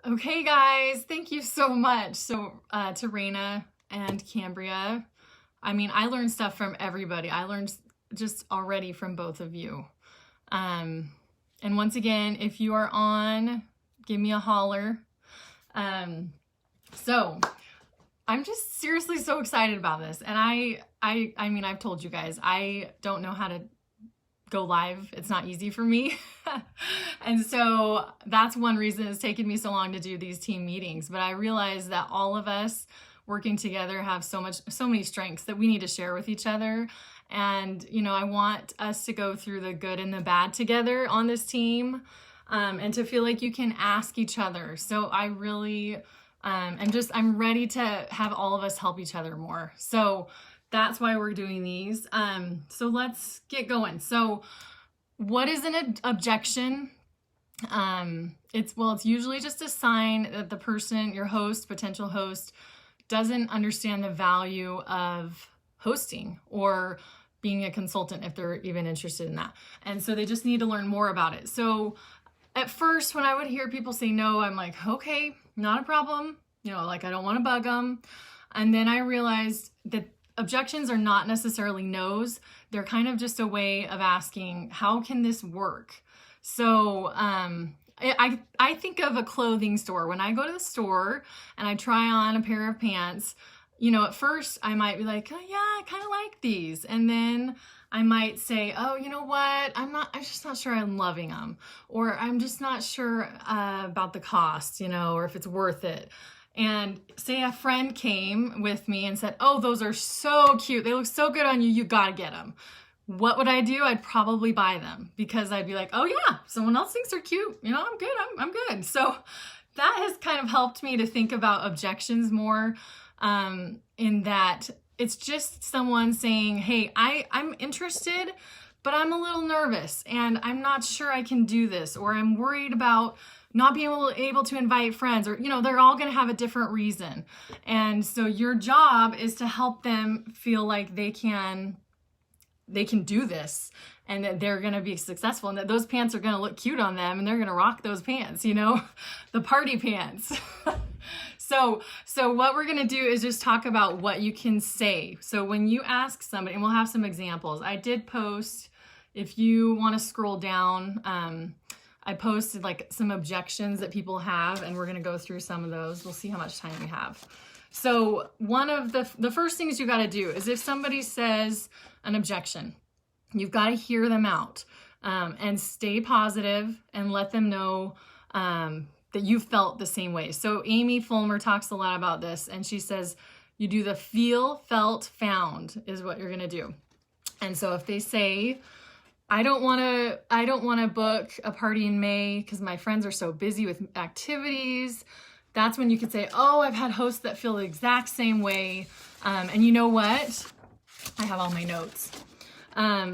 Okay, guys, thank you so much. So, to Raina and Cambria, I mean, I learned stuff from everybody. I learned just already from both of you. And once again, if you are on, give me a holler. So I'm just seriously so excited about this. And I mean, I've told you guys, I don't know how to go live. It's not easy for me. And so that's one reason it's taken me so long to do these team meetings. But I realize that all of us working together have so many strengths that we need to share with each other. And, you know, I want us to go through the good and the bad together on this team, and to feel like you can ask each other. So I really, I'm ready to have all of us help each other more. So that's why we're doing these. So let's get going. So what is an objection? It's usually just a sign that the person, your host, potential host, doesn't understand the value of hosting or being a consultant if they're even interested in that. And so they just need to learn more about it. So at first, when I would hear people say no, I'm like, okay, not a problem. You know, like I don't want to bug them. And then I realized that objections are not necessarily no's. They're kind of just a way of asking, how can this work? So I think of a clothing store. When I go to the store and I try on a pair of pants, you know, at first I might be like, oh yeah, I kind of like these. And then I might say, oh, you know what? I'm just not sure I'm loving them. Or I'm just not sure about the cost, you know, or if it's worth it. And say a friend came with me and said, oh, those are so cute. They look so good on you. You got to get them. What would I do? I'd probably buy them because I'd be like, oh yeah, someone else thinks they're cute. You know, I'm good. I'm good. So that has kind of helped me to think about objections more, in that it's just someone saying, hey, I'm interested, but I'm a little nervous and I'm not sure I can do this, or I'm worried about not being able to invite friends, or, you know, they're all going to have a different reason. And so your job is to help them feel like they can do this and that they're going to be successful and that those pants are going to look cute on them and they're going to rock those pants, you know, the party pants. So what we're going to do is just talk about what you can say. So when you ask somebody, and we'll have some examples. I did post, if you want to scroll down, I posted like some objections that people have, and we're going to go through some of those. We'll see how much time we have. So one of the first things you got to do is if somebody says an objection, you've got to hear them out, and stay positive and let them know that you felt the same way. So Amy Fulmer talks a lot about this, and she says you do the feel, felt, found is what you're going to do. And so if they say, I don't want to book a party in May because my friends are so busy with activities, that's when you could say, oh, I've had hosts that feel the exact same way. And you know what? I have all my notes.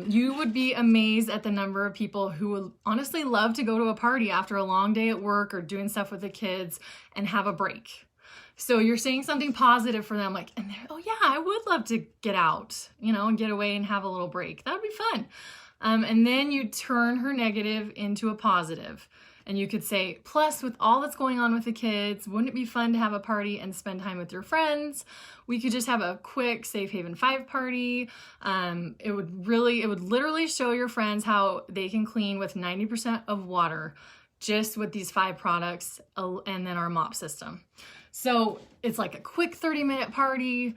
You would be amazed at the number of people who would honestly love to go to a party after a long day at work or doing stuff with the kids and have a break. So you're saying something positive for them, like, and they're, oh yeah, I would love to get out, you know, and get away and have a little break. That would be fun. And then you turn her negative into a positive. And you could say, plus with all that's going on with the kids, wouldn't it be fun to have a party and spend time with your friends? We could just have a quick Safe Haven 5 party. It would literally show your friends how they can clean with 90% of water just with these 5 products and then our mop system. So it's like a quick 30-minute party.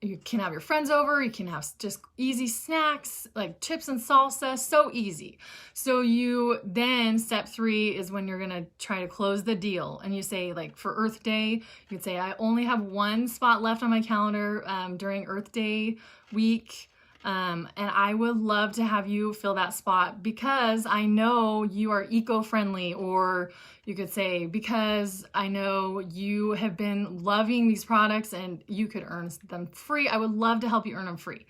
You can have your friends over, you can have just easy snacks like chips and salsa, so easy. So you then, step 3 is when you're gonna try to close the deal. And you say, like for Earth Day, you could say, I only have 1 spot left on my calendar during Earth Day week. And I would love to have you fill that spot because I know you are eco-friendly, or you could say, because I know you have been loving these products and you could earn them free. I would love to help you earn them free.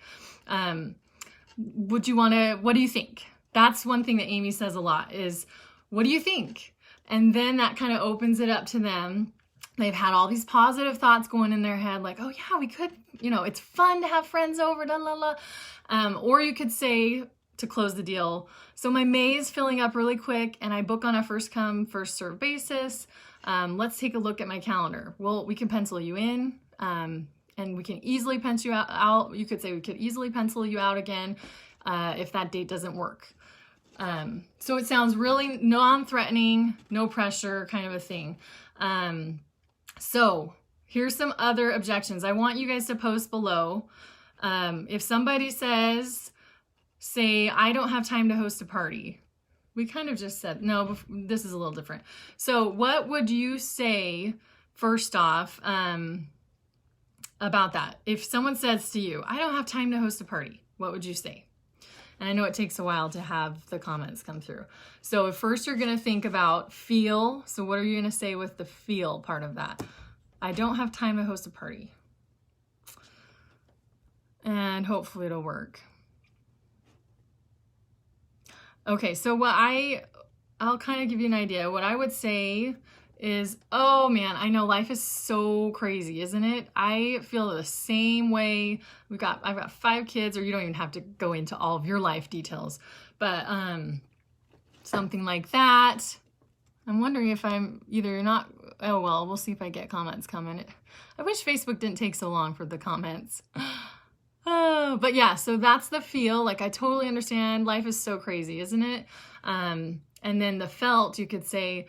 What do you think? That's one thing that Amy says a lot is, what do you think? And then that kind of opens it up to them. They've had all these positive thoughts going in their head, like, oh yeah, we could, you know, it's fun to have friends over, da la la. Or you could say, to close the deal. So my May is filling up really quick and I book on a first come, first serve basis. Let's take a look at my calendar. Well, we can pencil you in and we can easily pencil you out. You could say we could easily pencil you out again if that date doesn't work. So it sounds really non-threatening, no pressure kind of a thing. So here's some other objections. I want you guys to post below. If somebody says, say, I don't have time to host a party. We kind of just said, no, this is a little different. So what would you say, first off, about that? If someone says to you, I don't have time to host a party, what would you say? And I know it takes a while to have the comments come through. So first you're going to think about feel. So what are you going to say with the feel part of that? I don't have time to host a party. And hopefully it'll work. Okay, so what I'll kind of give you an idea. What I would say is, oh man, I know life is so crazy, isn't it? I feel the same way. I've got 5 kids, or you don't even have to go into all of your life details, but something like that. I'm wondering if I'm either not, oh well, we'll see if I get comments coming. I wish Facebook didn't take so long for the comments. Oh, but yeah, so that's the feel. Like, I totally understand. Life is so crazy, isn't it? And then the felt, you could say,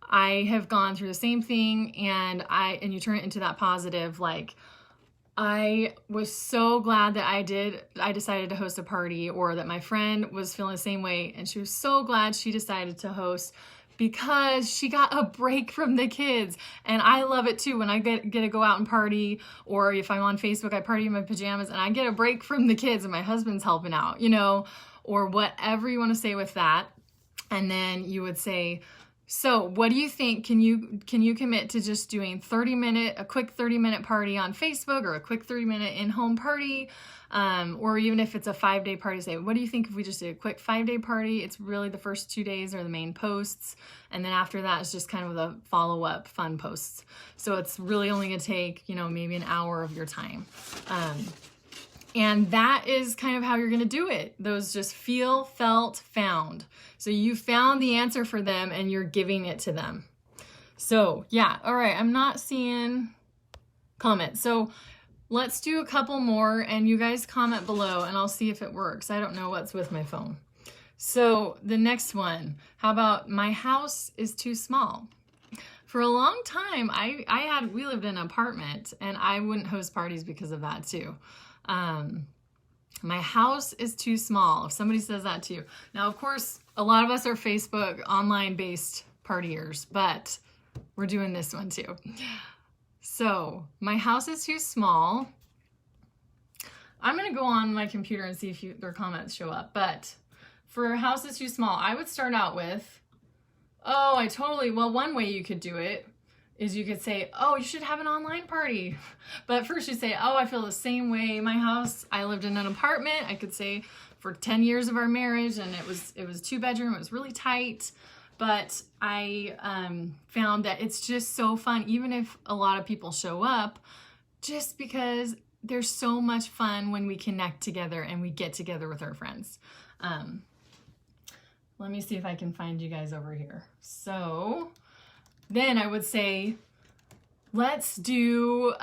I have gone through the same thing, and you turn it into that positive, like, I was so glad that I decided to host a party, or that my friend was feeling the same way, and she was so glad she decided to host because she got a break from the kids. And I love it too when I get to go out and party, or if I'm on Facebook, I party in my pajamas and I get a break from the kids and my husband's helping out, you know, or whatever you want to say with that. And then you would say, so what do you think? Can you commit to just doing a quick 30-minute party on Facebook, or a quick 30-minute in-home party? Or even if it's a 5-day party, say, what do you think if we just did a quick 5-day party? It's really the first 2 days are the main posts. And then after that, it's just kind of the follow-up fun posts. So it's really only going to take, maybe an hour of your time. And that is kind of how you're going to do it. Those just feel, felt, found. So you found the answer for them and you're giving it to them. So yeah, all right, I'm not seeing comments. So let's do a couple more and you guys comment below and I'll see if it works. I don't know what's with my phone. So the next one, how about my house is too small? For a long time, we lived in an apartment and I wouldn't host parties because of that too. My house is too small. If somebody says that to you. Now, of course, a lot of us are Facebook online based partiers, but we're doing this one too. So my house is too small. I'm going to go on my computer and see if their comments show up. But for house is too small, I would start out with, well, one way you could do it is you could say, oh, you should have an online party. But first you say, oh, I feel the same way. My house, I lived in an apartment. I could say for 10 years of our marriage, and it was 2-bedroom. It was really tight. But I found that it's just so fun, even if a lot of people show up, just because there's so much fun when we connect together and we get together with our friends. Let me see if I can find you guys over here. So then I would say, let's do,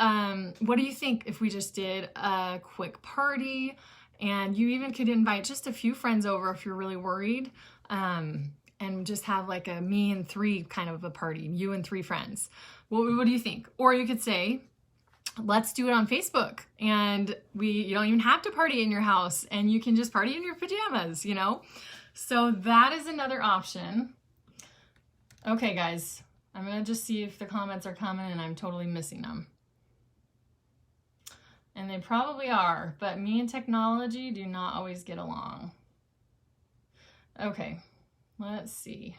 what do you think if we just did a quick party? And you even could invite just a few friends over if you're really worried. And just have like a me and 3 kind of a party, you and 3 friends. What do you think? Or you could say, let's do it on Facebook. And you don't even have to party in your house and you can just party in your pajamas, So that is another option. Okay, guys. I'm going to just see if the comments are coming and I'm totally missing them. And they probably are, but me and technology do not always get along. Okay, let's see.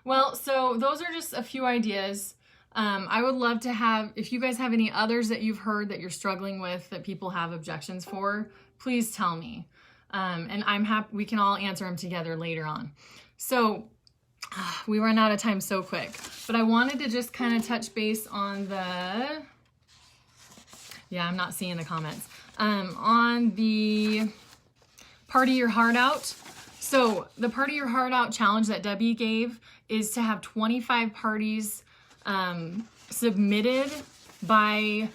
Well, so those are just a few ideas. I would love to have, if you guys have any others that you've heard that you're struggling with that people have objections for, please tell me. And I'm happy we can all answer them together later on. So we ran out of time so quick, but I wanted to just kind of touch base on I'm not seeing the comments, on the Party Your Heart Out. So the Party Your Heart Out challenge that Debbie gave is to have 25 parties submitted by,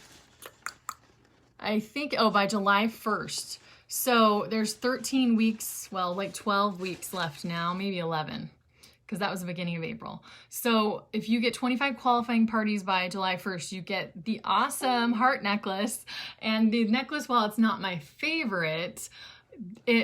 I think, by July 1st. So there's 13 weeks, well, like 12 weeks left now, maybe 11, because that was the beginning of April. So if you get 25 qualifying parties by July 1st, you get the awesome heart necklace. And the necklace, while it's not my favorite,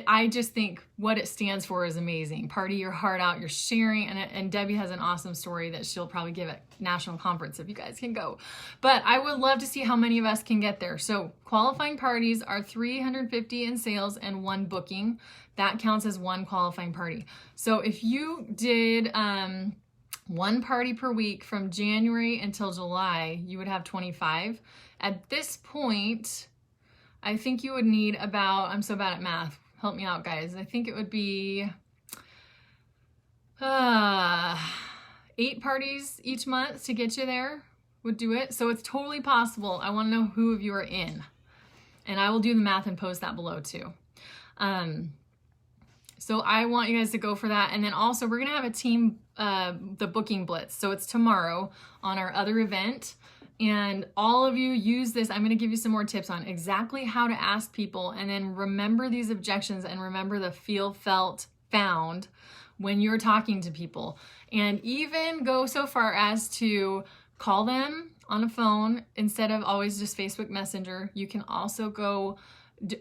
I just think what it stands for is amazing. Party your heart out, you're sharing, and Debbie has an awesome story that she'll probably give at national conference if you guys can go. But I would love to see how many of us can get there. So qualifying parties are 350 in sales and 1 booking. That counts as 1 qualifying party. So if you did 1 party per week from January until July, you would have 25. At this point, I think you would need about, I'm so bad at math, help me out guys. I think it would be 8 parties each month to get you there would do it. So it's totally possible. I want to know who of you are in. And I will do the math and post that below too. So I want you guys to go for that. And then also we're going to have a team, the booking blitz. So it's tomorrow on our other event. And all of you use this. I'm going to give you some more tips on exactly how to ask people, and then remember these objections and remember the feel, felt, found when you're talking to people. And even go so far as to call them on a phone instead of always just Facebook Messenger. You can also go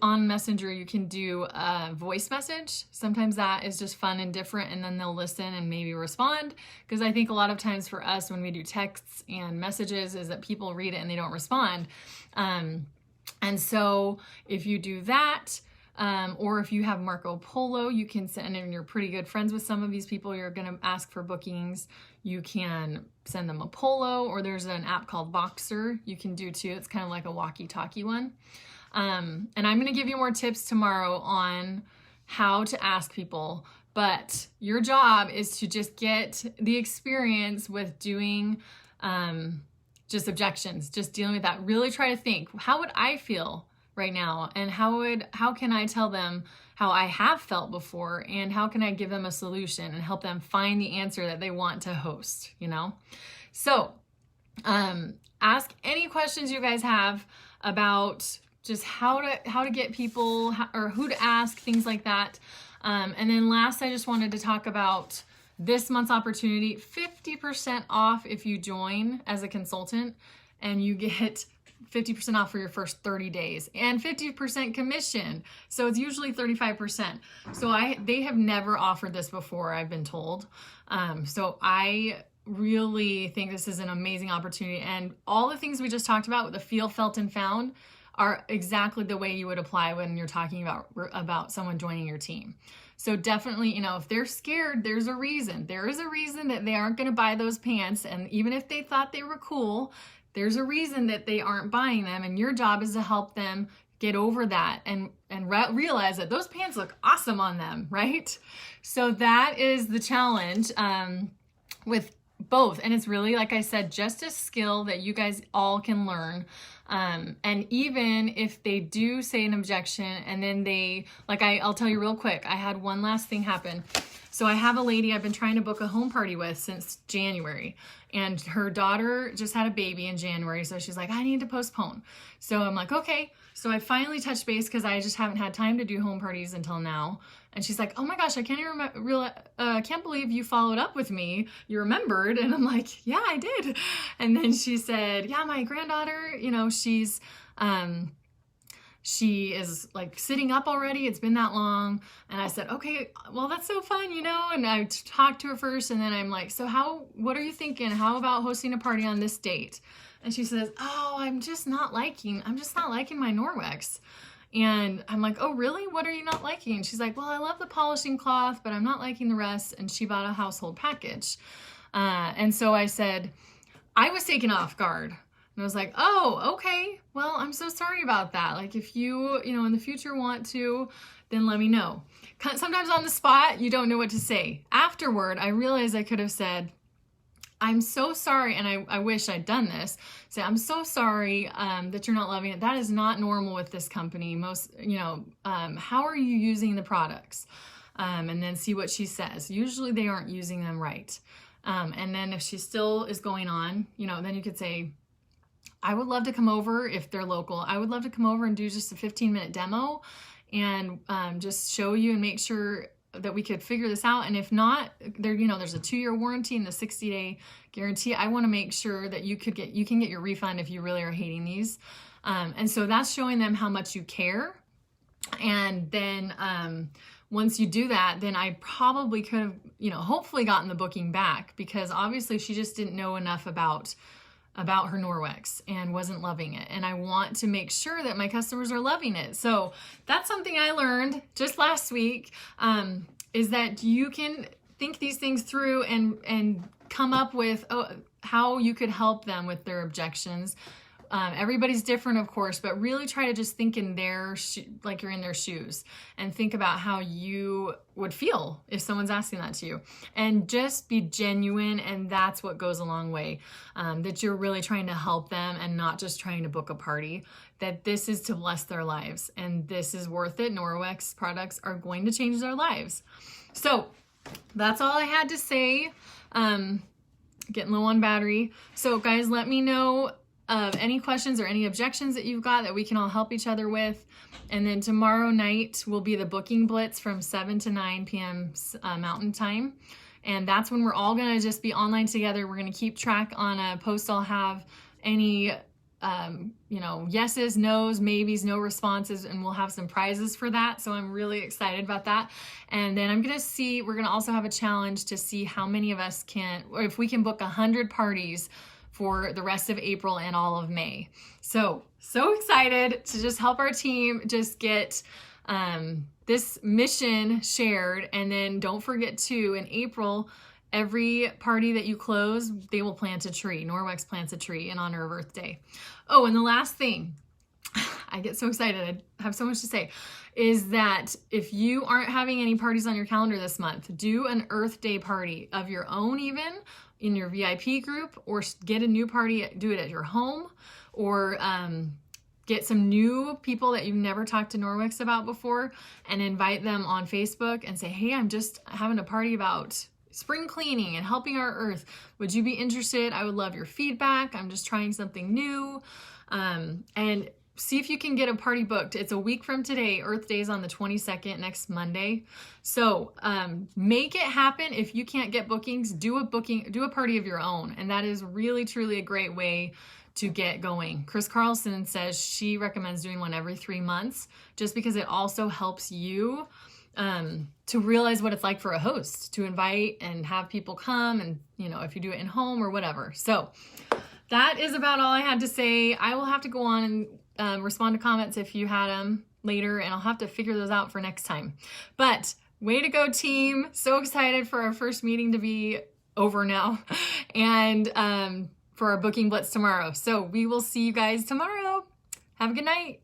on Messenger, you can do a voice message. Sometimes that is just fun and different, and then they'll listen and maybe respond. Because I think a lot of times for us when we do texts and messages is that people read it and they don't respond. And so if you do that, or if you have Marco Polo, you can send, and you're pretty good friends with some of these people you're going to ask for bookings, you can send them a polo, or there's an app called Voxer you can do too. It's kind of like a walkie-talkie one. And I'm going to give you more tips tomorrow on how to ask people, but your job is to just get the experience with doing, just objections, just dealing with that. Really try to think, how would I feel right now? And how can I tell them how I have felt before? And how can I give them a solution and help them find the answer that they want to host, you know? So, ask any questions you guys have about just how to get people or who to ask, things like that. And then last, I just wanted to talk about this month's opportunity, 50% off if you join as a consultant, and you get 50% off for your first 30 days and 50% commission. So it's usually 35%. So they have never offered this before, I've been told. So I really think this is an amazing opportunity, and all the things we just talked about with the feel, felt, and found are exactly the way you would apply when you're talking about someone joining your team. So definitely, you know, if they're scared, there's a reason. There is a reason that they aren't going to buy those pants. And even if they thought they were cool, there's a reason that they aren't buying them. And your job is to help them get over that and realize that those pants look awesome on them, right? So that is the challenge with both. And it's really, like I said, just a skill that you guys all can learn. And even if they do say an objection and then I'll tell you real quick, I had one last thing happen. So I have a lady I've been trying to book a home party with since January, and her daughter just had a baby in January. So she's like, I need to postpone. So I'm like, okay. So I finally touched base because I just haven't had time to do home parties until now. And she's like, oh my gosh, I can't even can't believe you followed up with me. You remembered. And I'm like, yeah, I did. And then she said, yeah, my granddaughter, you know, she is like sitting up already. It's been that long. And I said, okay, well, that's so fun, you know? And I talked to her first, and then I'm like, so what are you thinking? How about hosting a party on this date? And she says, oh, I'm just not liking my Norwex. And I'm like, oh, really? What are you not liking? She's like, well, I love the polishing cloth, but I'm not liking the rest. And she bought a household package. And so I said, I was taken off guard. And I was like, oh, okay. Well, I'm so sorry about that. Like, if you in the future want to, then let me know. Sometimes on the spot, you don't know what to say. Afterward, I realized I could have said, I'm so sorry, and I wish I'd done this. Say, I'm so sorry that you're not loving it. That is not normal with this company. Most, how are you using the products? And then see what she says. Usually they aren't using them right. And then if she still is going on, then you could say, I would love to come over if they're local. I would love to come over and do just a 15-minute demo and just show you and make sure that we could figure this out. And if not, there's a 2-year warranty and the 60-day guarantee. I want to make sure that you can get your refund if you really are hating these. And so that's showing them how much you care. And then once you do that, then I probably could have, hopefully gotten the booking back, because obviously she just didn't know enough about her Norwex and wasn't loving it. And I want to make sure that my customers are loving it. So that's something I learned just last week, is that you can think these things through and come up with how you could help them with their objections. Everybody's different, of course, but really try to just think in like you're in their shoes, and think about how you would feel if someone's asking that to you, and just be genuine. And that's what goes a long way, that you're really trying to help them and not just trying to book a party, that this is to bless their lives and this is worth it. Norwex products are going to change their lives. So that's all I had to say. Getting low on battery. So guys, let me know of any questions or any objections that you've got that we can all help each other with. And then tomorrow night will be the booking blitz from 7 to 9 p.m. Mountain Time. And that's when we're all going to just be online together. We're going to keep track on a post. I'll have any, yeses, nos, maybes, no responses, and we'll have some prizes for that. So I'm really excited about that. And then we're going to also have a challenge to see how many of us or if we can book 100 parties for the rest of April and all of May. So excited to just help our team just get this mission shared. And then don't forget too, in April, every party that you close, they will plant a tree. Norwex plants a tree in honor of Earth Day. Oh, and the last thing, I get so excited, I have so much to say, is that if you aren't having any parties on your calendar this month, do an Earth Day party of your own, even in your VIP group, or get a new party, do it at your home, or get some new people that you've never talked to Norwex about before and invite them on Facebook and say, hey, I'm just having a party about spring cleaning and helping our earth. Would you be interested? I would love your feedback. I'm just trying something new. And see if you can get a party booked. It's a week from today. Earth Day is on the 22nd, next Monday. So make it happen. If you can't get bookings, do a party of your own. And that is really, truly a great way to get going. Chris Carlson says she recommends doing one every 3 months, just because it also helps you to realize what it's like for a host to invite and have people come, and if you do it in home or whatever. So that is about all I had to say. I will have to go on and respond to comments if you had them later, and I'll have to figure those out for next time. But way to go, team. So excited for our first meeting to be over now, and for our booking blitz tomorrow. So we will see you guys tomorrow. Have a good night.